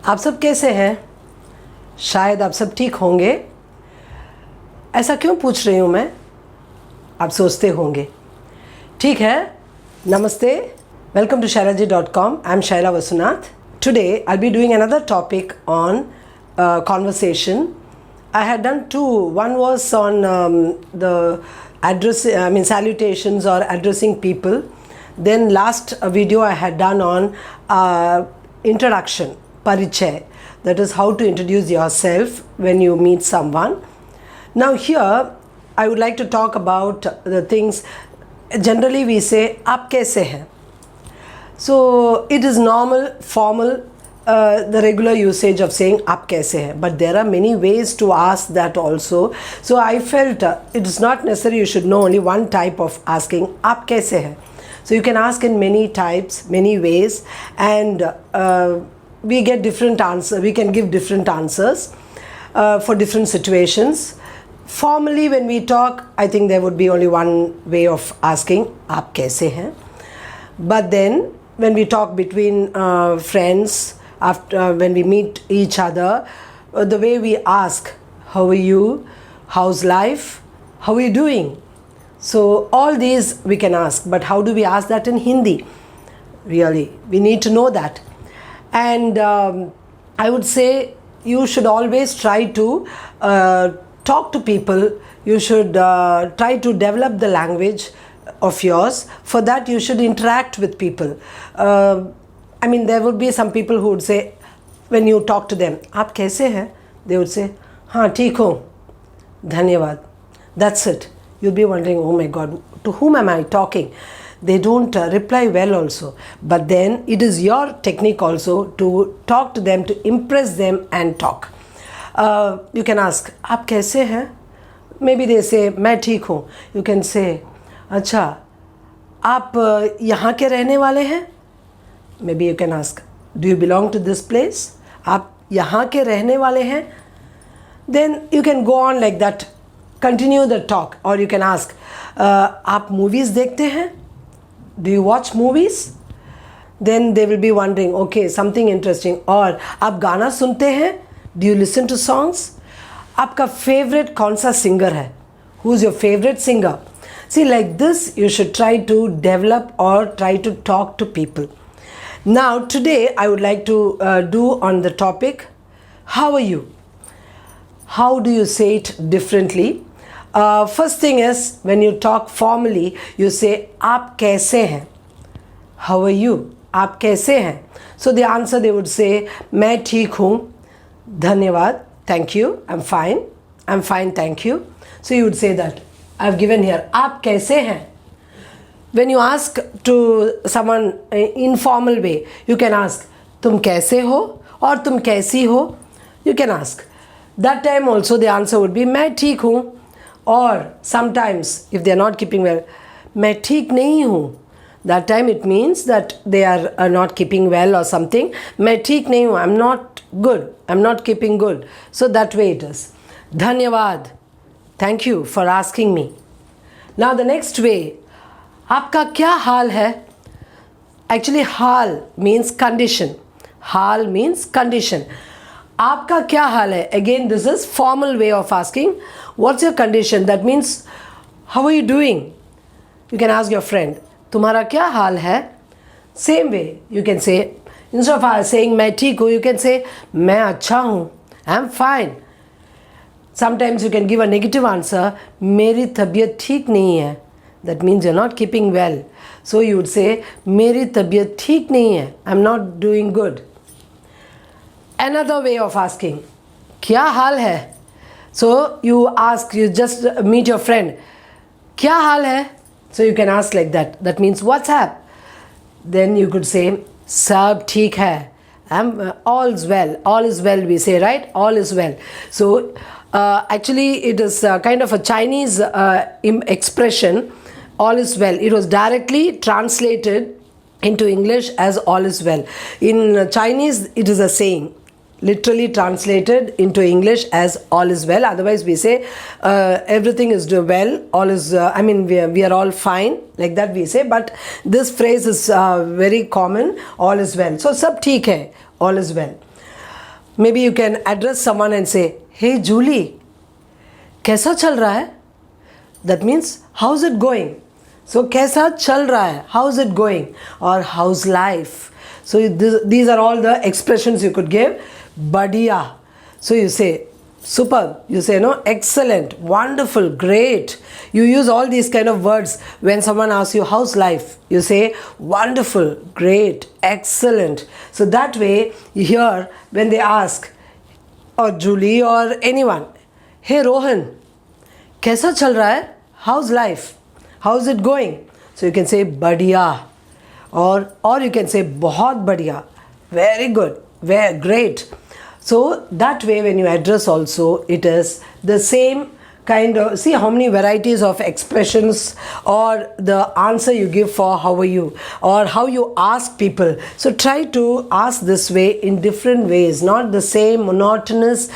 आप सब कैसे हैं? शायद आप सब ठीक होंगे। ऐसा क्यों पूछ रही हूँ मैं? आप सोचते होंगे। ठीक है, नमस्ते। Welcome to shairaji.com. I'm Shaira Vasunath. Today I'll be doing another topic on conversation. I had done two. One was on the salutations or addressing people. Then last video I had done on introduction, parichay. That is how to introduce yourself when you meet someone. Now here I would like to talk about the things. Generally we say आप कैसे हैं? So it is normal, formal, the regular usage of saying आप कैसे हैं, but there are many ways to ask that also. So I felt it is not necessary you should know only one type of asking आप कैसे हैं. So you can ask in many types, many ways, and we get different answers. We can give different answers for different situations. Formally when we talk, I think there would be only one way of asking आप कैसे हैं. But then when we talk between friends, after when we meet each other, the way we ask, how are you, how's life, how are you doing? So all these we can ask, but how do we ask that in Hindi? Really, we need to know that. And I would say you should always try to talk to people. You should try to develop the language of yours. For that you should interact with people. There would be some people who would say, when you talk to them, आप कैसे हैं? They would say, हाँ ठीक हूँ, धन्यवाद. That's it. You'll be wondering, oh my God, to whom am I talking? They don't reply well also. But then it is your technique also to talk to them, to impress them and talk. You can ask, आप कैसे हैं? Maybe they say, मैं ठीक हूँ. You can say, अच्छा, आप यहाँ के रहने वाले हैं? Maybe you can ask, do you belong to this place? आप यहाँ के रहने वाले हैं? Then you can go on like that, continue the talk. Or you can ask, आप movies देखते हैं? Do you watch movies? Then they will be wondering, okay, something interesting. Or आप गाना सुनते हैं? Do you listen to songs? आपका favorite कौन सा singer है? Who's your favorite singer? See, like this you should try to develop or try to talk to people. Now today I would like to do on the topic, how are you? How do you say it differently? First thing is, when you talk formally, you say आप कैसे हैं? How are you? आप कैसे हैं? So the answer they would say, मैं ठीक हूँ, धन्यवाद, thank you, I'm fine, thank you. So you would say that. I've given here, आप कैसे हैं? When you ask to someone informal way, you can ask, तुम कैसे हो? Or तुम कैसी हो? You can ask. That time also the answer would be, मैं ठीक हूँ. Or sometimes if they are not keeping well, मैं ठीक नहीं हूँ. That time it means that they are not keeping well or something. मैं ठीक नहीं हूँ. I'm not good. I'm not keeping good. So that way it is. धन्यवाद. Thank you for asking me. Now the next way, आपका क्या हाल है? Actually हाल means condition. हाल means condition. आपका क्या हाल है? Again this is formal way of asking. What's your condition? That means how are you doing? You can ask your friend, तुम्हारा क्या हाल है? Same way you can say, instead of saying मैं ठीक हूँ, you can say मैं अच्छा हूँ, I'm fine. Sometimes you can give a negative answer, मेरी तबीयत ठीक नहीं है. That means you're not keeping well. So you would say, मेरी तबीयत ठीक नहीं है, I'm not doing good. Another way of asking, क्या हाल है? So you ask, you just meet your friend, क्या हाल है? So you can ask like that. That means what's up? Then you could say, सब ठीक है. All's well. All is well we say, right? All is well. So actually it is kind of a Chinese expression, all is well. It was directly translated into English as all is well. In Chinese it is a saying, literally translated into English as all is well. Otherwise we say everything is well, all is, we are all fine, like that we say. But this phrase is very common, all is well. So sab theek hai, all is well. Maybe you can address someone and say, hey Julie, कैसा चल रहा है? That means, how's it going? So, कैसा चल रहा है? How's it going? Or how's life? So, these are all the expressions you could give. Badhiya. So, you say, superb. You say, no, excellent, wonderful, great. You use all these kind of words when someone asks you, how's life? You say, wonderful, great, excellent. So, that way, you hear when they ask, or Julie or anyone, hey Rohan, कैसा चल रहा है? How's life? How's it going? So you can say बढ़िया, or you can say बहुत बढ़िया, very good, very great. So that way when you address also, it is the same kind of, see how many varieties of expressions or the answer you give for how are you or how you ask people. So try to ask this way in different ways, not the same monotonous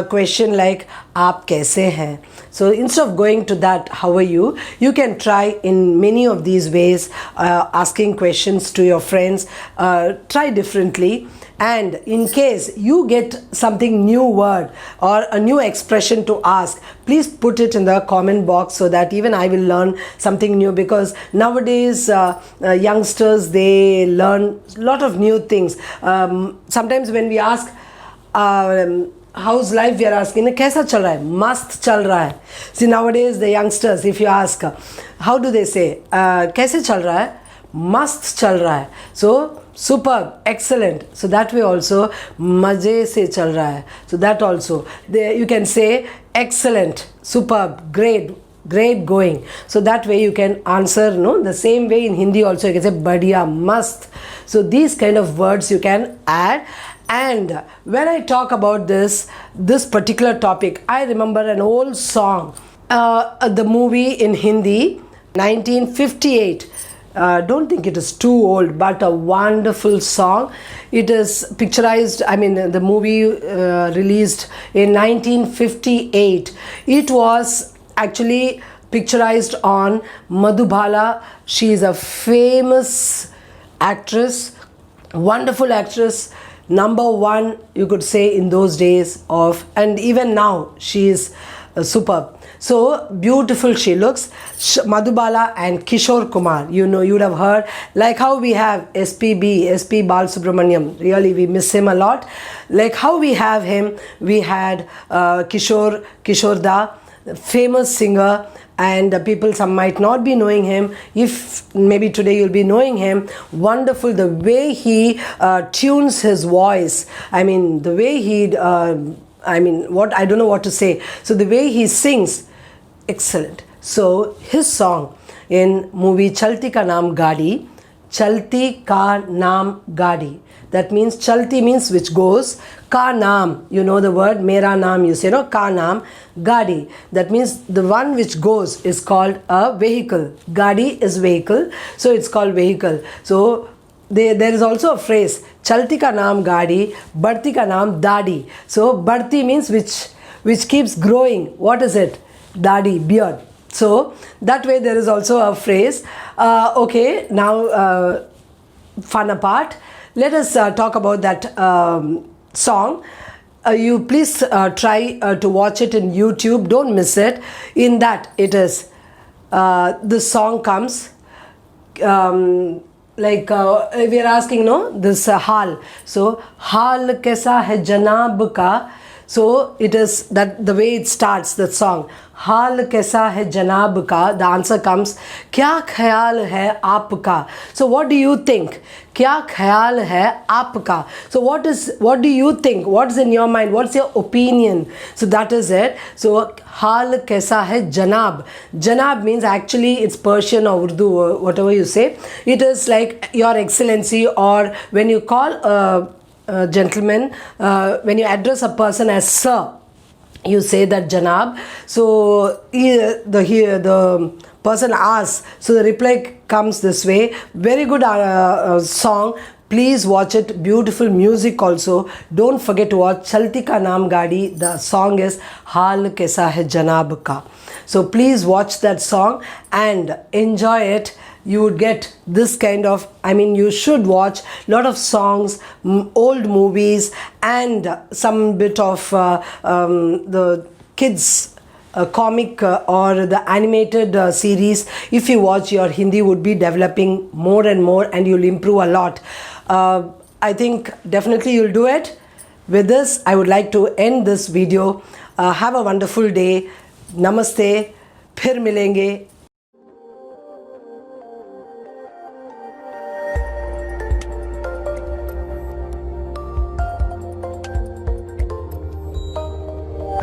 question like आप कैसे हैं. So instead of going to that how are you can try in many of these ways, asking questions to your friends, try differently. And in case you get something new word or a new expression to ask, please put it in the comment box so that even I will learn something new, because nowadays youngsters, they learn a lot of new things. Sometimes when we ask how's life, we are asking kaisa chal raha hai? Mast chal raha hai. See, nowadays the youngsters, if you ask, how do they say? Kaise chal raha hai? Mast chal raha hai. So superb, excellent. So that way also, maze se chal raha hai. So that also, you can say excellent, superb, great, great going. So that way you can answer, no, the same way in Hindi also you can say badhiya, mast. So these kind of words you can add. And when I talk about this particular topic, I remember an old song, the movie in Hindi, 1958. Don't think it is too old, but a wonderful song. It is picturized, I mean, the movie released in 1958. It was actually picturized on Madhubala. She is a famous actress, wonderful actress, number one, you could say, in those days of, and even now she is superb. So beautiful she looks. Madhubala and Kishore Kumar, you know, you would have heard, like how we have SPB, SP Balasubramaniam, really we miss him a lot. Like how we have him, we had Kishore Da, famous singer, and people, some might not be knowing him. If maybe today you'll be knowing him, wonderful, the way he tunes his voice. I mean, the way he, what, I don't know what to say. So the way he sings, excellent. So his song in movie Chalti Ka Naam Gaadi, Chalti Ka Naam Gaadi. That means Chalti means which goes, Ka Naam, you know the word, Mera Naam, you say, no, Ka Naam Gaadi. That means the one which goes is called a vehicle. Gaadi is vehicle, so it's called vehicle. So there is also a phrase, Chalti Ka Naam Gaadi, Badhti Ka Naam Dadi. So Badhti means which keeps growing. What is it? Dadi, beard. So that way there is also a phrase. Okay, now fun apart. Let us talk about that song. You please try to watch it in YouTube. Don't miss it. In that it is, the song comes, like we are asking, no, this hal. So, hal kaisa hai janab ka. So, it is that the way it starts, the song. हाल कैसा है जनाब का. The answer comes, क्या ख्याल है आपका. So what do you think? क्या ख्याल है आपका. So what do you think? What's in your mind? What's your opinion? So that is it. So हाल कैसा है जनाब. Janab means, actually it's Persian or Urdu or whatever you say. It is like your excellency, or when you call a gentleman, when you address a person as sir, you say that Janab. So the person asks, so the reply comes this way. Very good song. Please watch it. Beautiful music also. Don't forget to watch Chalti Ka Naam Gaadi. The song is Haal Kaisa Hai Janab Ka. So please watch that song and enjoy it. you would get this kind of, I mean, you should watch lot of songs, old movies, and some bit of the kids comic or the animated series. If you watch, your Hindi would be developing more and more, and you'll improve a lot. I think definitely you'll do it. With this, I would like to end this video. Have a wonderful day. Namaste. फिर मिलेंगे